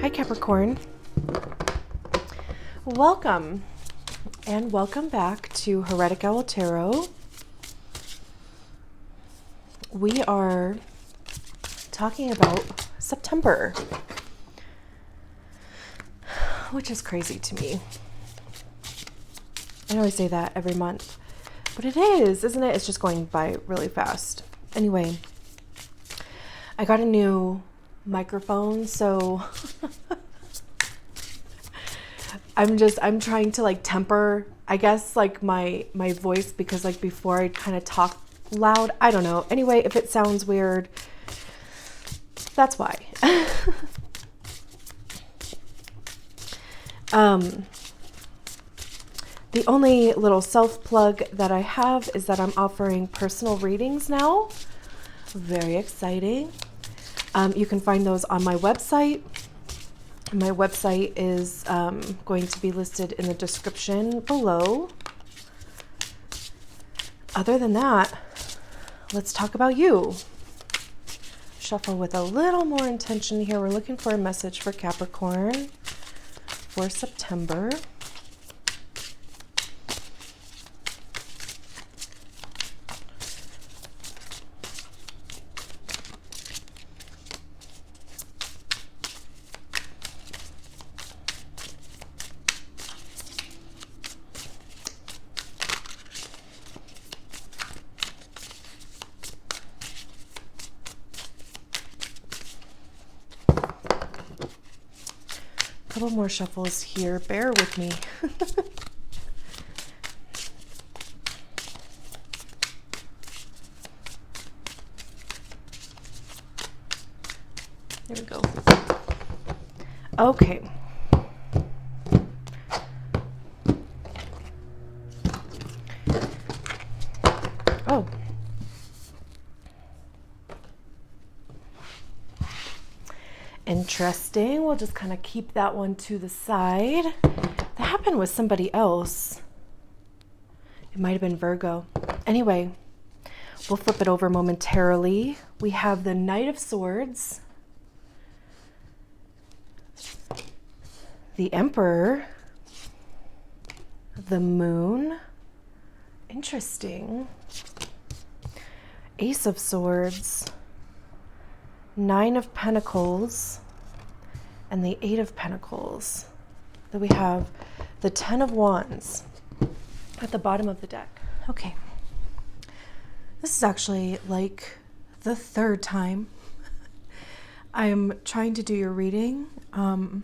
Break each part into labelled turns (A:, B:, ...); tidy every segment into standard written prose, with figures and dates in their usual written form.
A: Hi Capricorn. Welcome and welcome back to Heretic Owl Tarot. We are talking about September, which is crazy to me. I always say that every month, but it is, isn't it? It's just going by really fast. Anyway, I got a new microphone, so I'm trying to like temper, I guess, like my voice, because like before I kind of talk loud. I don't know. Anyway, if it sounds weird, that's why. The only little self-plug that I have is that I'm offering personal readings now. Very exciting. You can find those on my website. My website is going to be listed in the description below. Other than that, let's talk about you. Shuffle with a little more intention here. We're looking for a message for Capricorn for September. Couple more shuffles here. Bear with me. There we go. Okay. Oh. Interesting. We'll just kind of keep that one to the side. That happened with somebody else. It might have been Virgo. Anyway, we'll flip it over momentarily. We have the Knight of Swords, the Emperor, the Moon. Interesting. Ace of Swords, Nine of Pentacles, and the Eight of Pentacles. Then we have the Ten of Wands at the bottom of the deck. Okay. This is actually like the third time I'm trying to do your reading. We'll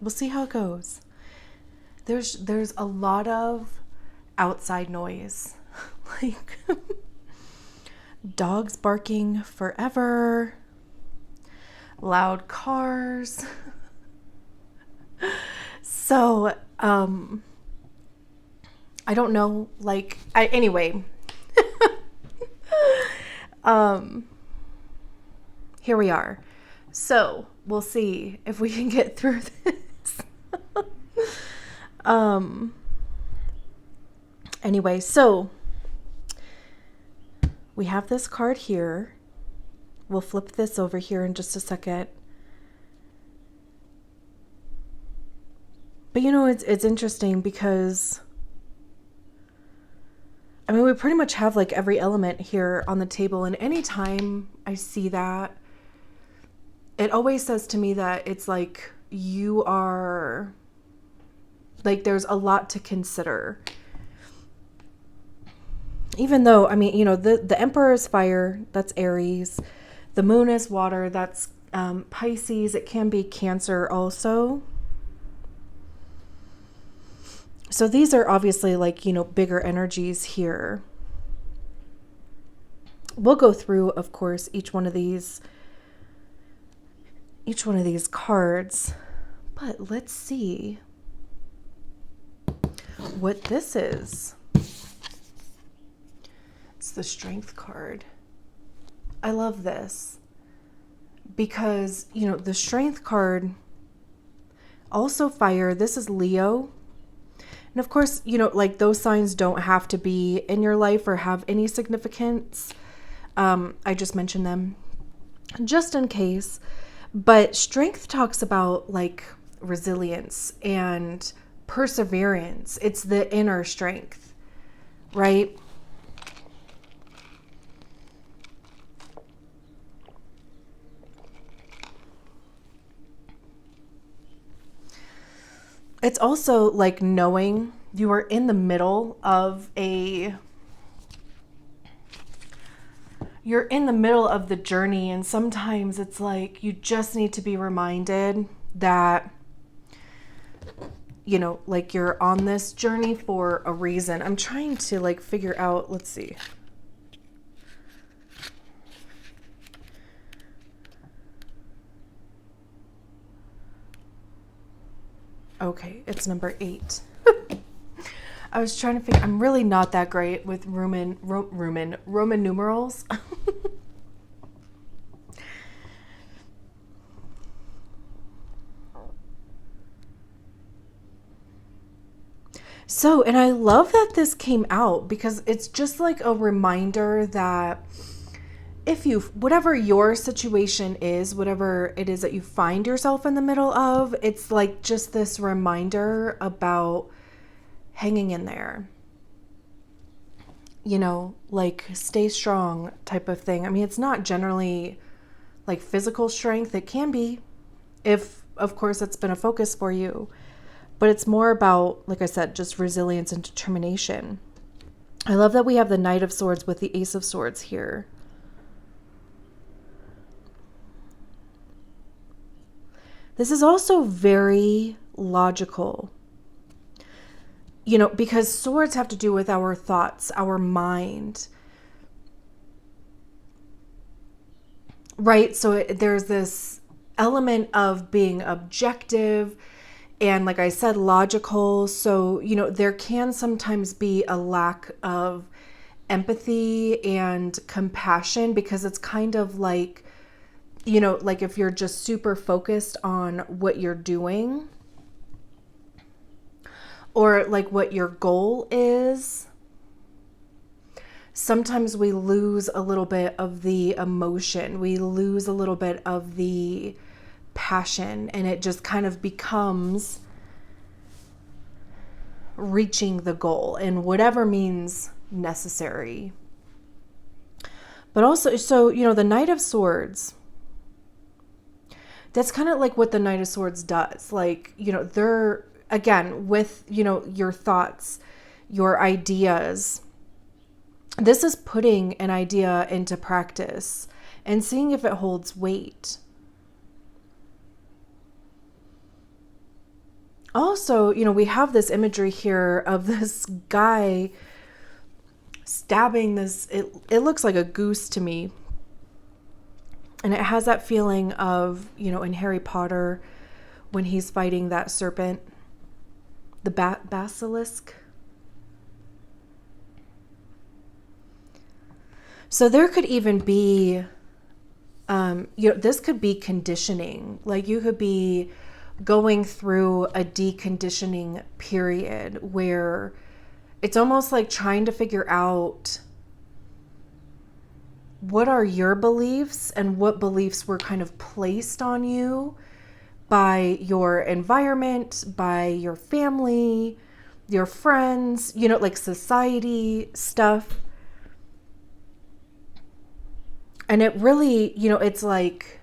A: see how it goes. There's a lot of outside noise. Like dogs barking forever, loud cars. So, I don't know, like, anyway, here we are. So we'll see if we can get through this. Anyway, so we have this card here. We'll flip this over here in just a second. But you know, it's interesting because, I mean, we pretty much have like every element here on the table. And anytime I see that, it always says to me that it's like you are, like there's a lot to consider. Even though, I mean, you know, the Emperor is fire, that's Aries. The Moon is water, that's Pisces. It can be Cancer also. So these are obviously like, you know, bigger energies here. We'll go through, of course, each one of these cards. But let's see what this is. It's the Strength card. I love this because, you know, the Strength card, also fire. This is Leo. And of course, you know, like those signs don't have to be in your life or have any significance. I just mentioned them just in case. But strength talks about like resilience and perseverance. It's the inner strength, right? It's also like knowing you are in the middle of you're in the middle of the journey, and sometimes it's like you just need to be reminded that, you know, like you're on this journey for a reason. I'm trying to like figure out, let's see. Okay, it's number 8. I was trying to figure, I'm really not that great with Roman numerals. So, and I love that this came out because it's just like a reminder that if you, whatever your situation is, whatever it is that you find yourself in the middle of, it's like just this reminder about hanging in there. You know, like stay strong type of thing. I mean, it's not generally like physical strength. It can be if, of course, it's been a focus for you. But it's more about, like I said, just resilience and determination. I love that we have the Knight of Swords with the Ace of Swords here. This is also very logical. You know, because swords have to do with our thoughts, our mind. Right? So there's this element of being objective and, like I said, logical. So, you know, there can sometimes be a lack of empathy and compassion because it's kind of like, you know, like if you're just super focused on what you're doing or like what your goal is, sometimes we lose a little bit of the emotion. We lose a little bit of the passion, and it just kind of becomes reaching the goal in whatever means necessary. But also, so, you know, the Knight of Swords, that's kind of like what the Knight of Swords does. Like, you know, they're, again, with, you know, your thoughts, your ideas. This is putting an idea into practice and seeing if it holds weight. Also, you know, we have this imagery here of this guy stabbing this, it looks like a goose to me. And it has that feeling of, you know, in Harry Potter when he's fighting that serpent, the basilisk. So there could even be, you know, this could be conditioning. Like you could be going through a deconditioning period where it's almost like trying to figure out what are your beliefs and what beliefs were kind of placed on you by your environment, by your family, your friends, you know, like society stuff. And it really, you know, it's like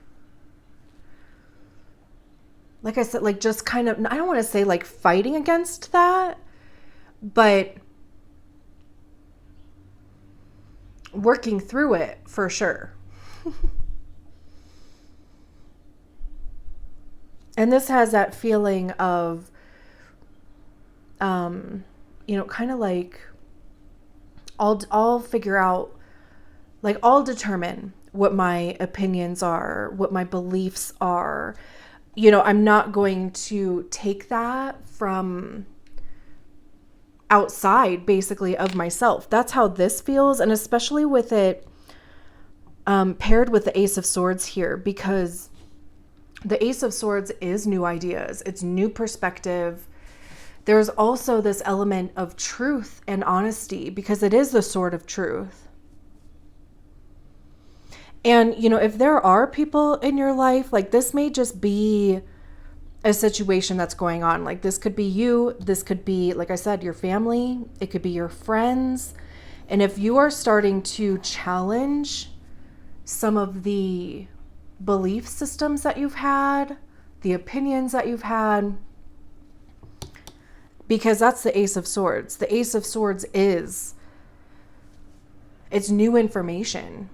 A: I said, like just kind of, I don't want to say like fighting against that, but working through it for sure. And this has that feeling of, you know, kind of like I'll figure out, like I'll determine what my opinions are, what my beliefs are. You know, I'm not going to take that from outside, basically, of myself. That's how this feels. And especially with it paired with the Ace of Swords here, because the Ace of Swords is new ideas. It's new perspective. There's also this element of truth and honesty because it is the sword of truth. And, if there are people in your life, like this may just be a situation that's going on. Like this could be you. This could be, like I said, your family. It could be your friends. And if you are starting to challenge some of the belief systems that you've had, the opinions that you've had, because that's the Ace of Swords. The Ace of Swords it's new information.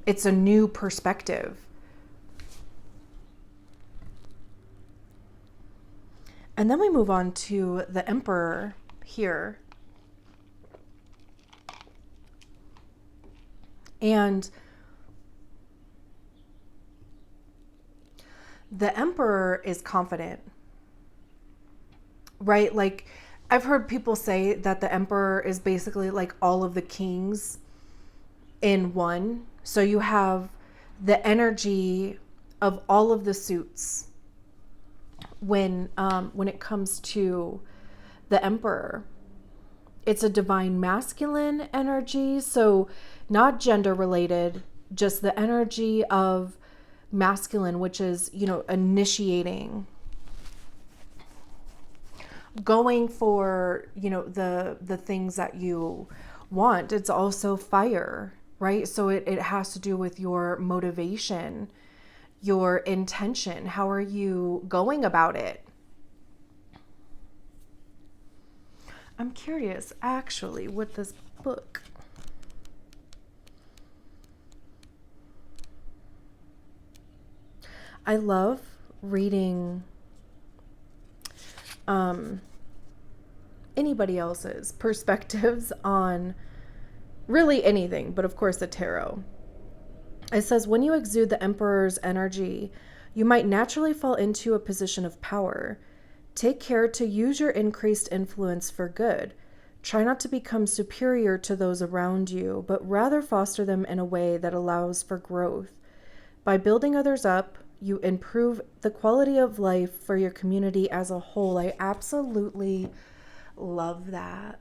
A: It's a new perspective. And then we move on to the Emperor here. And the Emperor is confident, right? Like I've heard people say that the Emperor is basically like all of the kings in one. So you have the energy of all of the suits when it comes to the Emperor. It's a divine masculine energy, so not gender related, just the energy of masculine, which is, initiating, going for, the things that you want. It's also fire, right? So it has to do with your motivation, your intention. How are you going about it? I'm curious, actually, with this book. I love reading anybody else's perspectives on really anything, but of course the tarot. It says, when you exude the Emperor's energy, you might naturally fall into a position of power. Take care to use your increased influence for good. Try not to become superior to those around you, but rather foster them in a way that allows for growth. By building others up, you improve the quality of life for your community as a whole. I absolutely love that.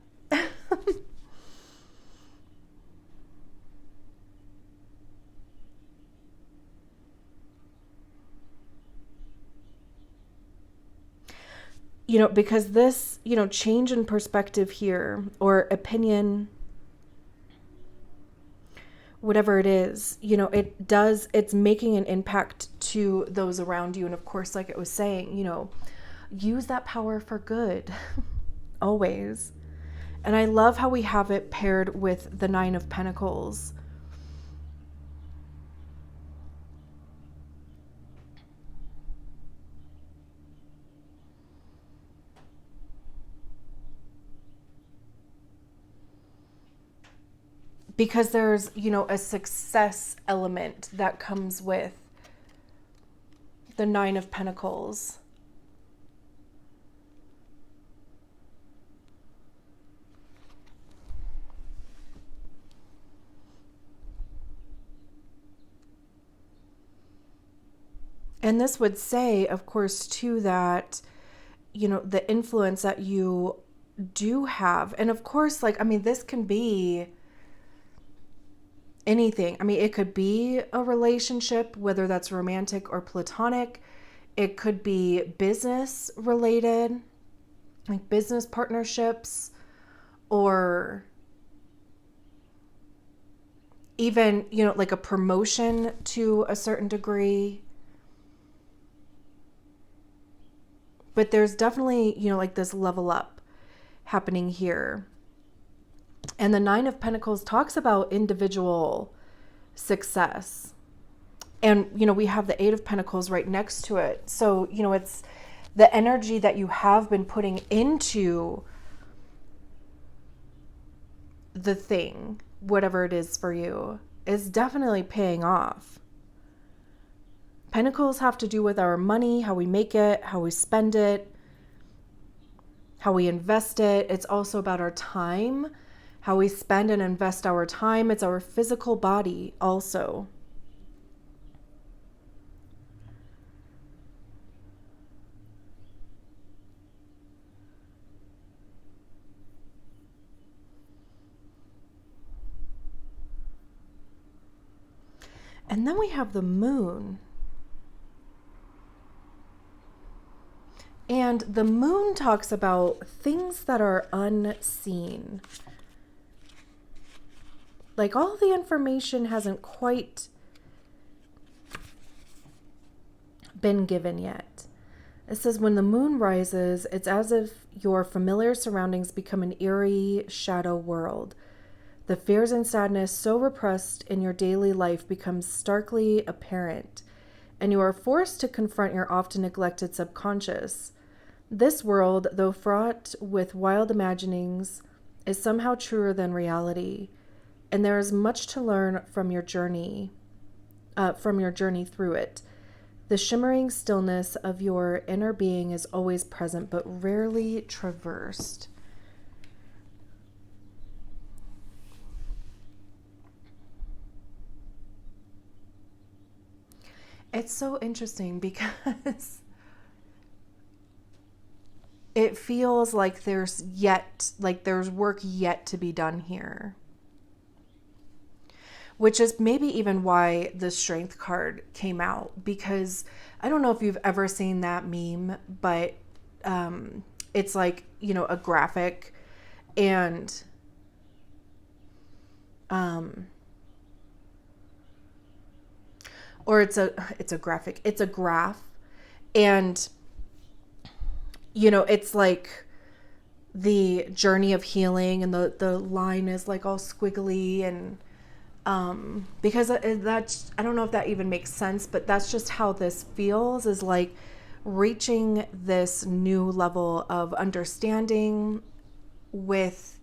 A: Because this, change in perspective here, or opinion, whatever it is, it's making an impact to those around you. And of course, like it was saying, use that power for good, always. And I love how we have it paired with the Nine of Pentacles. Because there's, a success element that comes with the Nine of Pentacles. And this would say, of course, too, that, the influence that you do have. And of course, this can be anything. It could be a relationship, whether that's romantic or platonic. It could be business related, like business partnerships, or even, like a promotion to a certain degree. But there's definitely, like this level up happening here. And the Nine of Pentacles talks about individual success. And, we have the Eight of Pentacles right next to it. So, it's the energy that you have been putting into the thing, whatever it is for you, is definitely paying off. Pentacles have to do with our money, how we make it, how we spend it, how we invest it. It's also about our time, how we spend and invest our time. It's our physical body also. And then we have the moon. And the moon talks about things that are unseen. Like all the information hasn't quite been given yet. It says when the moon rises, it's as if your familiar surroundings become an eerie shadow world. The fears and sadness so repressed in your daily life becomes starkly apparent, and you are forced to confront your often neglected subconscious. This world, though fraught with wild imaginings, is somehow truer than reality, and there is much to learn from your journey through it. The shimmering stillness of your inner being is always present, but rarely traversed. It's so interesting because it feels like there's work yet to be done here. Which is maybe even why the Strength card came out, because I don't know if you've ever seen that meme, but it's like, a graphic, and or it's a graphic, it's a graph, and it's like the journey of healing, and the line is like all squiggly, and because that's, I don't know if that even makes sense, but that's just how this feels, is like reaching this new level of understanding with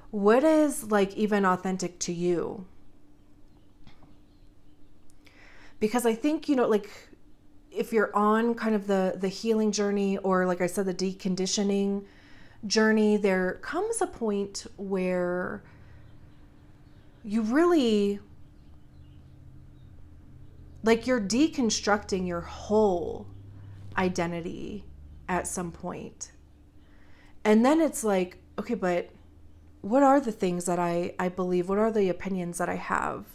A: what is like even authentic to you. Because I think, like if you're on kind of the healing journey, or like I said, the deconditioning journey, there comes a point where you really, like, you're deconstructing your whole identity at some point. And then it's like, okay, but what are the things that I believe? What are the opinions that I have?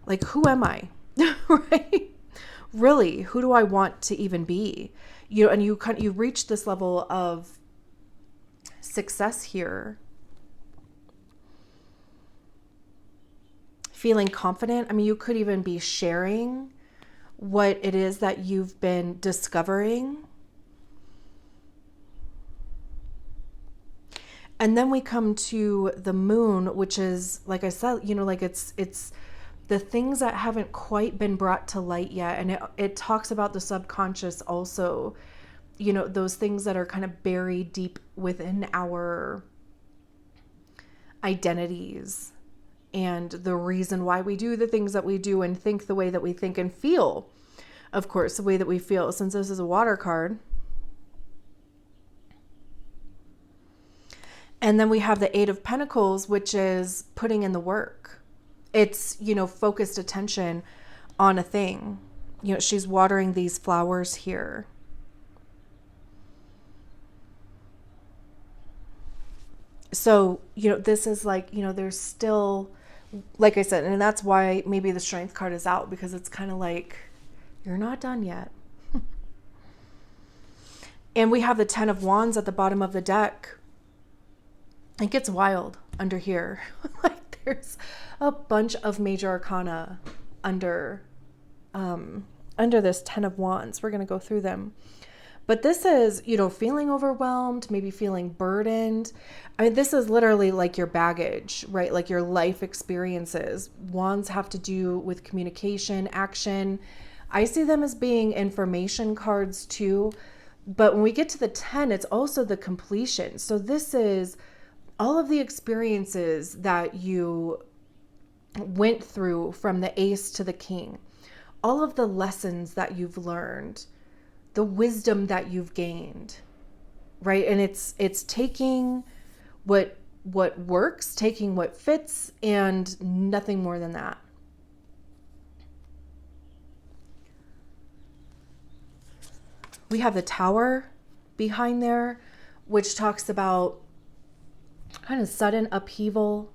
A: Like, who am I? Right? Really, who do I want to even be? And you reach this level of success here, feeling confident. I mean, you could even be sharing what it is that you've been discovering. And then we come to the moon, which is, like I said, like it's the things that haven't quite been brought to light yet. And it talks about the subconscious also, those things that are kind of buried deep within our identities, and the reason why we do the things that we do, and think the way that we think, and feel, of course, the way that we feel, since this is a water card. And then we have the Eight of Pentacles, which is putting in the work. It's, focused attention on a thing. She's watering these flowers here. So, this is like, there's still, like I said, and that's why maybe the Strength card is out, because it's kind of like, you're not done yet. And we have the Ten of Wands at the bottom of the deck. It gets wild under here. Like, there's a bunch of major arcana under this Ten of Wands. We're going to go through them. But this is, feeling overwhelmed, maybe feeling burdened. I mean, this is literally like your baggage, right? Like your life experiences. Wands have to do with communication, action. I see them as being information cards too. But when we get to the 10, it's also the completion. So this is all of the experiences that you went through from the Ace to the King. All of the lessons that you've learned, the wisdom that you've gained, right? And it's taking what works, taking what fits, and nothing more than that. We have the Tower behind there, which talks about kind of sudden upheaval.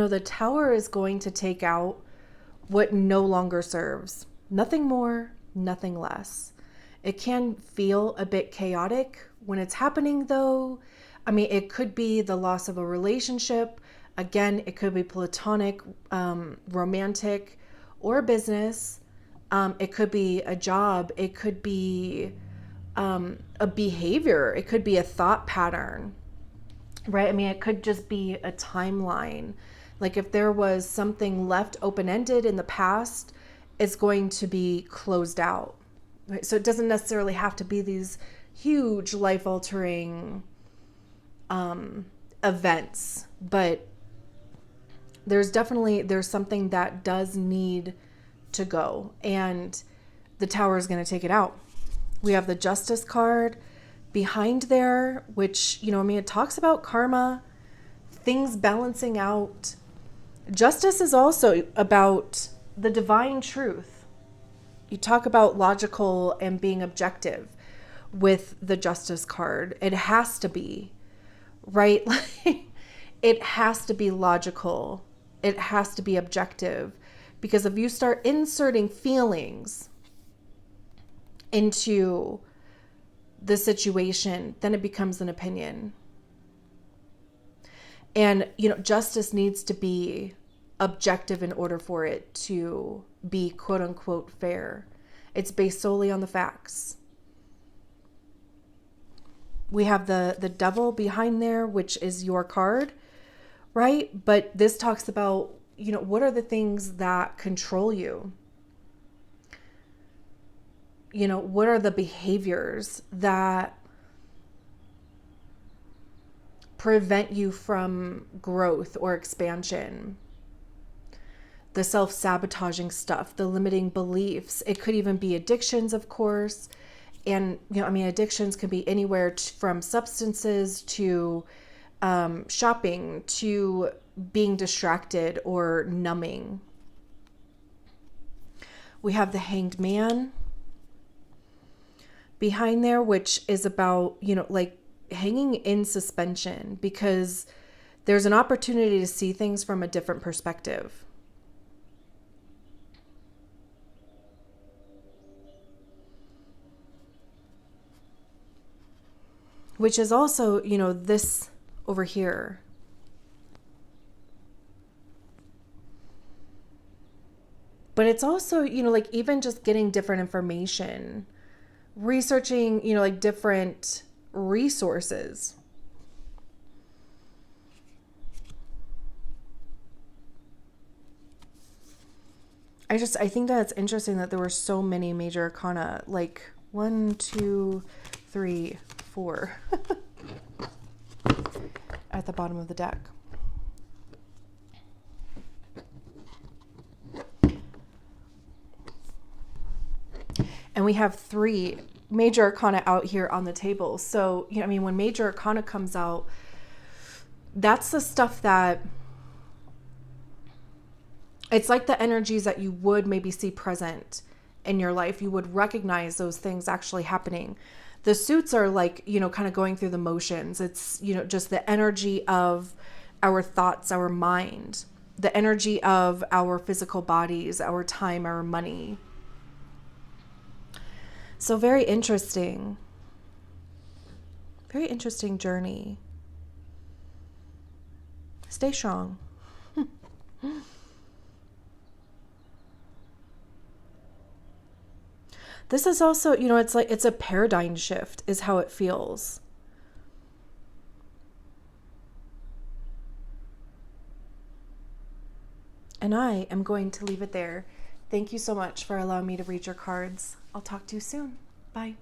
A: the Tower is going to take out what no longer serves. Nothing more, nothing less. It can feel a bit chaotic when it's happening, though. I mean, it could be the loss of a relationship. Again, it could be platonic, romantic, or business. It could be a job. It could be a behavior. It could be a thought pattern, right? I mean, it could just be a timeline. Like if there was something left open-ended in the past, it's going to be closed out. Right? So it doesn't necessarily have to be these huge life-altering events, but there's something that does need to go, and the Tower is going to take it out. We have the Justice card behind there, which, it talks about karma, things balancing out. Justice is also about the divine truth. You talk about logical and being objective with the Justice card. It has to be, right? It has to be logical. It has to be objective. Because if you start inserting feelings into the situation, then it becomes an opinion. And, justice needs to be objective in order for it to be quote unquote fair. It's based solely on the facts. We have the Devil behind there, which is your card, right? But this talks about, what are the things that control you? What are the behaviors that prevent you from growth or expansion? The self-sabotaging stuff, the limiting beliefs. It could even be addictions, of course. And, addictions can be anywhere from substances to shopping to being distracted or numbing. We have the Hanged Man behind there, which is about, like hanging in suspension, because there's an opportunity to see things from a different perspective. Which is also, this over here. But it's also, like even just getting different information, researching, like different resources. I think that it's interesting that there were so many major arcana, like 1, 2, 3, 4 at the bottom of the deck. And we have 3 major arcana out here on the table. So, when major arcana comes out, that's the stuff that, it's like the energies that you would maybe see present in your life. You would recognize those things actually happening. The suits are like, kind of going through the motions. It's, just the energy of our thoughts, our mind, the energy of our physical bodies, our time, our money. So very interesting journey. Stay strong. This is also, it's like, it's a paradigm shift is how it feels. And I am going to leave it there. Thank you so much for allowing me to read your cards. I'll talk to you soon. Bye.